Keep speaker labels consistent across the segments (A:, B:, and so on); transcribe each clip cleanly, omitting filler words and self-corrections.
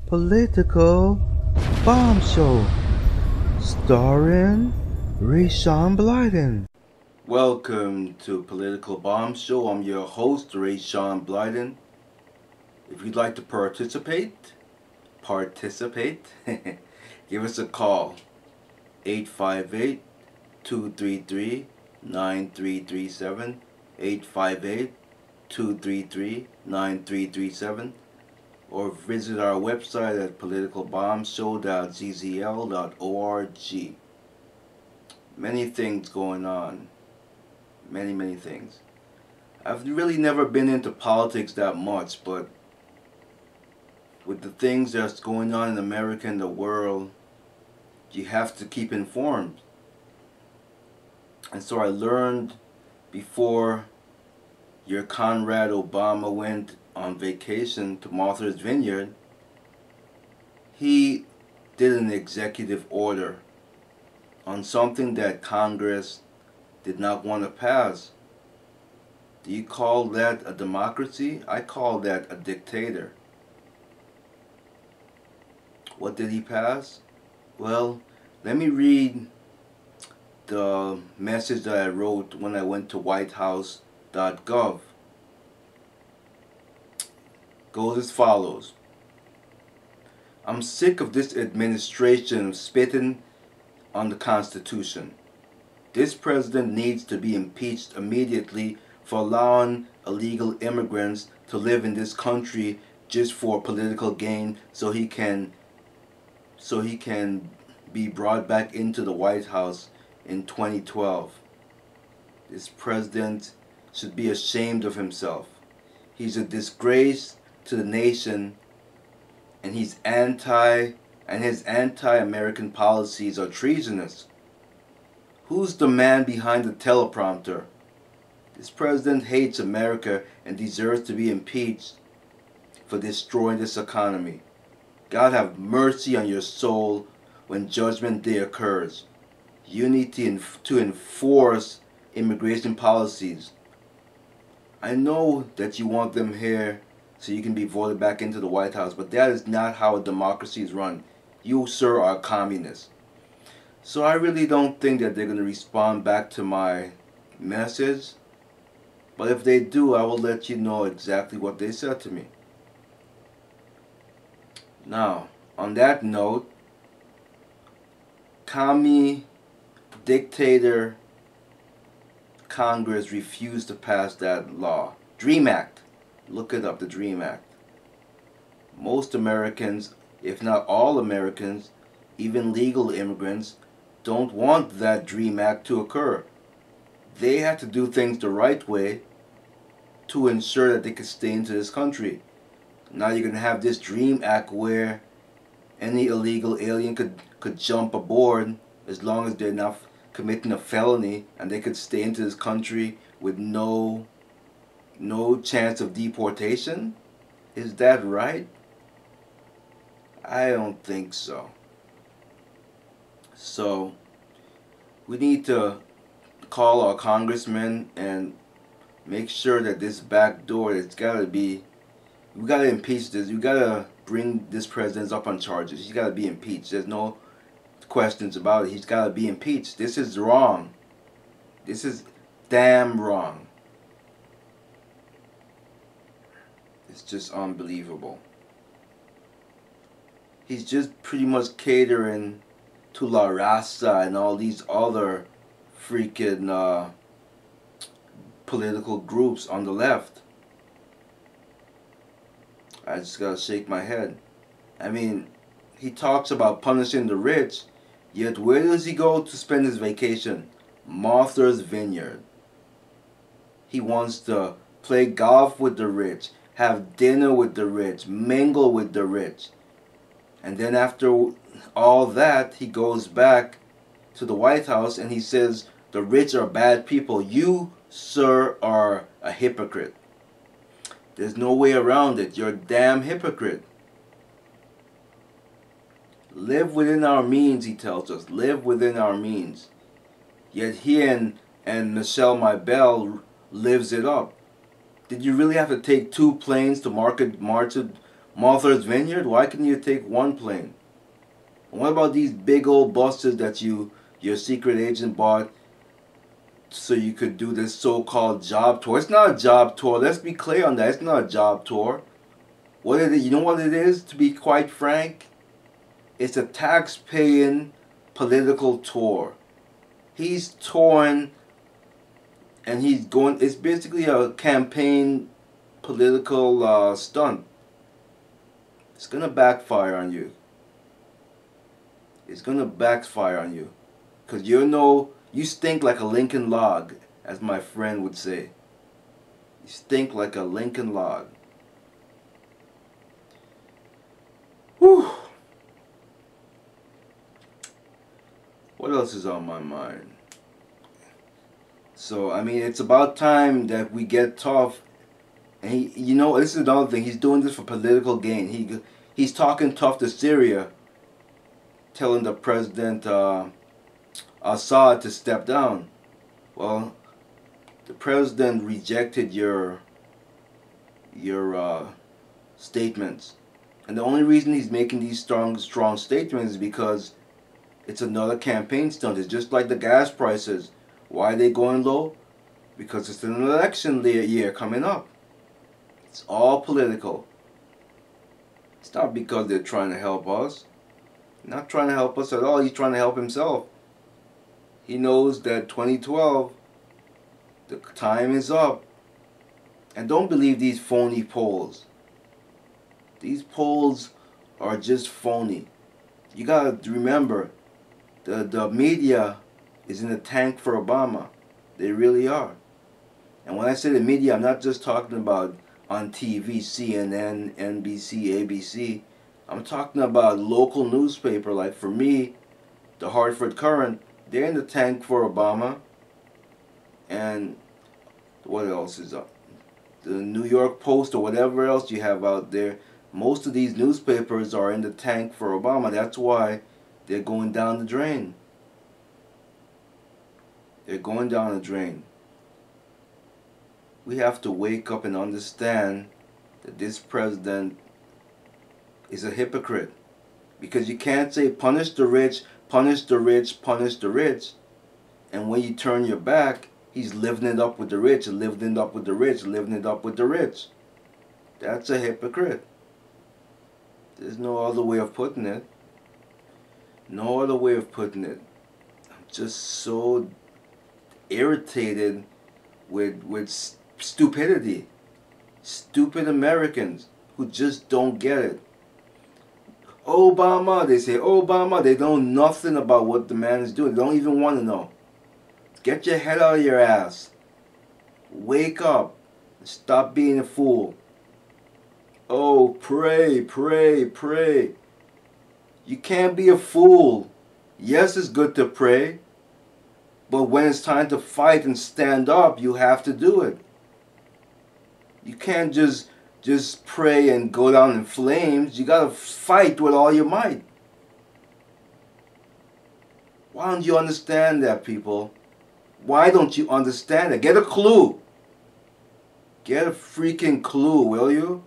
A: Political Bomb Show, starring Blyden.
B: Welcome to Political Bomb Show. I'm your host, Blyden. If you'd like to participate, give us a call, 858-233-9337, 858-233-9337, or visit our website at politicalbombshow.zzl.org. Many things going on. Many things. I've really never been into politics that much, but with the things that's going on in America and the world, you have to keep informed. And so I learned before your Conrad Obama went on vacation to Martha's Vineyard, he did an executive order on something that Congress did not want to pass. Do you call that a democracy? I call that a dictator. What did he pass? Well, let me read the message that I wrote when I went to whitehouse.gov. Goes as follows. I'm sick of this administration spitting on the Constitution. This president needs to be impeached immediately for allowing illegal immigrants to live in this country just for political gain, so he can be brought back into the White House in 2012. This president should be ashamed of himself. He's a disgrace to the nation, and his anti-American policies are treasonous. Who's the man behind the teleprompter? This president hates America and deserves to be impeached for destroying this economy. God have mercy on your soul when Judgment Day occurs. You need to enforce immigration policies. I know that you want them here so you can be voted back into the White House, but that is not how a democracy is run. You, sir, are a communist. So I really don't think that they're going to respond back to my message. But if they do, I will let you know exactly what they said to me. Now, on that note, commie dictator Congress refused to pass that law. Dream Act. Look it up, the Dream Act. Most Americans, if not all Americans, even legal immigrants, don't want that Dream Act to occur. They have to do things the right way to ensure that they can stay into this country. Now you're going to have this Dream Act where any illegal alien could jump aboard as long as they're not committing a felony, and they could stay into this country with no chance of deportation? Is that right? I don't think so. So we need to call our congressmen and make sure that this back door, we gotta impeach this. We gotta bring this president up on charges. He's gotta be impeached. There's no questions about it. He's gotta be impeached. This is wrong. This is damn wrong. It's just unbelievable. He's just pretty much catering to La Raza and all these other freaking political groups on the left. I just gotta shake my head. I mean, he talks about punishing the rich, yet where does he go to spend his vacation? Martha's Vineyard. He wants to play golf with the rich, have dinner with the rich, mingle with the rich. And then after all that, he goes back to the White House and he says the rich are bad people. You, sir, are a hypocrite. There's no way around it. You're a damn hypocrite. Live within our means, he tells us. Live within our means. Yet he and Michelle lives it up. Did you really have to take 2 planes to Martha's Vineyard? Why can you take one plane? And what about these big old buses that your secret agent bought so you could do this so-called job tour? It's not a job tour. Let's be clear on that. It's not a job tour. What is it? You know what it is, to be quite frank? It's a tax-paying political tour. He's touring and he's going, it's basically a campaign political stunt. It's going to backfire on you. It's going to backfire on you. Because you stink like a Lincoln log, as my friend would say. You stink like a Lincoln log. Whew. What else is on my mind? So, I mean, it's about time that we get tough. And this is another thing. He's doing this for political gain. He's talking tough to Syria, telling the President Assad to step down. Well, the President rejected your statements. And the only reason he's making these strong statements is because it's another campaign stunt. It's just like the gas prices. Why are they going low? Because it's an election year coming up. It's all political. It's not because they're trying to help us. They're not trying to help us at all. He's trying to help himself. He knows that 2012, the time is up. And don't believe these phony polls. These polls are just phony. You gotta remember, the media is in the tank for Obama. They really are. And when I say the media, I'm not just talking about on TV, CNN, NBC, ABC. I'm talking about local newspaper. Like for me, the Hartford Courant, they're in the tank for Obama. And what else is up? The New York Post or whatever else you have out there. Most of these newspapers are in the tank for Obama. That's why they're going down the drain. They're going down the drain. We have to wake up and understand that this president is a hypocrite. Because you can't say punish the rich, punish the rich, punish the rich. And when you turn your back, he's living it up with the rich, living it up with the rich, living it up with the rich. That's a hypocrite. There's no other way of putting it. No other way of putting it. I'm just so irritated with stupidity. Stupid Americans who just don't get it. Obama, they say Obama, they know nothing about what the man is doing. They don't even want to know. Get your head out of your ass. Wake up. Stop being a fool. Oh, pray, pray, pray. You can't be a fool. Yes, it's good to pray. But when it's time to fight and stand up, you have to do it. You can't just pray and go down in flames. You got to fight with all your might. Why don't you understand that, people? Why don't you understand it? Get a clue. Get a freaking clue, will you?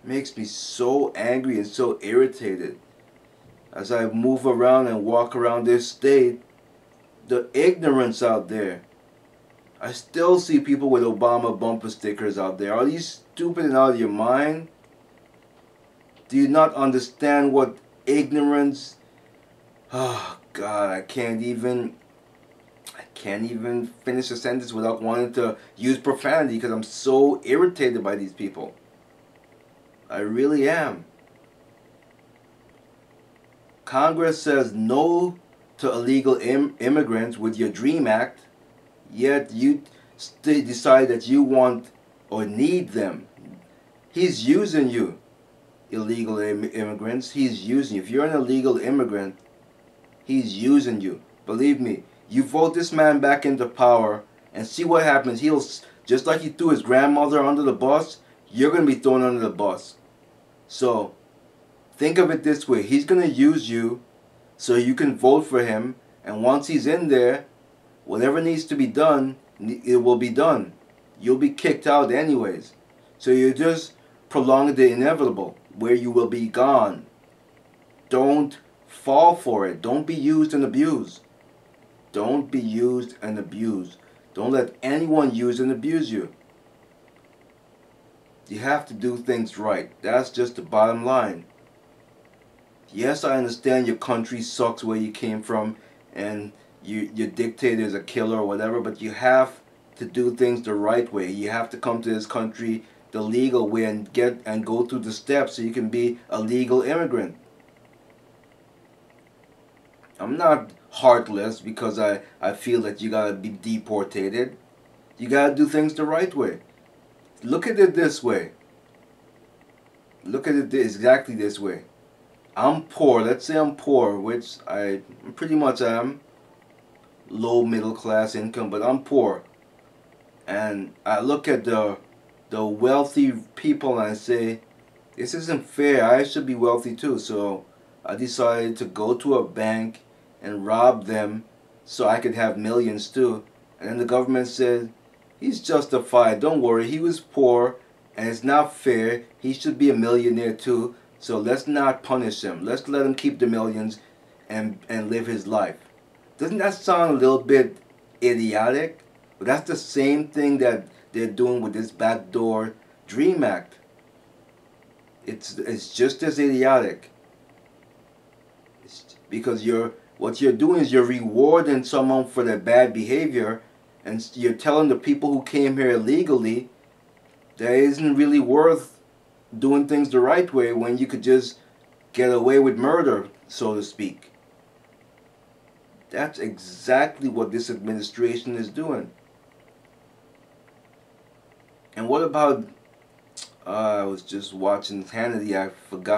B: Makes me so angry and so irritated. As I move around and walk around this state, the ignorance out there. I still see people with Obama bumper stickers out there. Are you stupid and out of your mind? Do you not understand what ignorance? Oh God, I can't even finish a sentence without wanting to use profanity because I'm so irritated by these people. I really am. Congress says no to illegal immigrants with your DREAM Act, yet you decide that you want or need them. He's using you, illegal immigrants. He's using you. If you're an illegal immigrant, he's using you. Believe me, you vote this man back into power and see what happens. He'll, just like he threw his grandmother under the bus, you're going to be thrown under the bus. So, think of it this way. He's going to use you so you can vote for him. And once he's in there, whatever needs to be done, it will be done. You'll be kicked out anyways. So you just prolong the inevitable, where you will be gone. Don't fall for it. Don't be used and abused. Don't be used and abused. Don't let anyone use and abuse you. You have to do things right. That's just the bottom line. Yes, I understand your country sucks where you came from and your dictator is a killer or whatever, but you have to do things the right way. You have to come to this country the legal way and go through the steps so you can be a legal immigrant. I'm not heartless because I feel that you gotta be deportated. You gotta do things the right way. Look at it this way. Look at it exactly this way. I'm poor. Let's say I'm poor, which I pretty much am. Low middle class income, but I'm poor. And I look at the wealthy people and I say, this isn't fair. I should be wealthy too. So I decided to go to a bank and rob them so I could have millions too. And then the government said, he's justified. Don't worry. He was poor and it's not fair. He should be a millionaire too. So let's not punish him. Let's let him keep the millions and live his life. Doesn't that sound a little bit idiotic? But that's the same thing that they're doing with this backdoor Dream Act. It's just as idiotic. It's because what you're doing is you're rewarding someone for their bad behavior, and you're telling the people who came here illegally that it isn't really worth doing things the right way when you could just get away with murder, so to speak. That's exactly what this administration is doing. And what about, I was just watching Hannity, I forgot.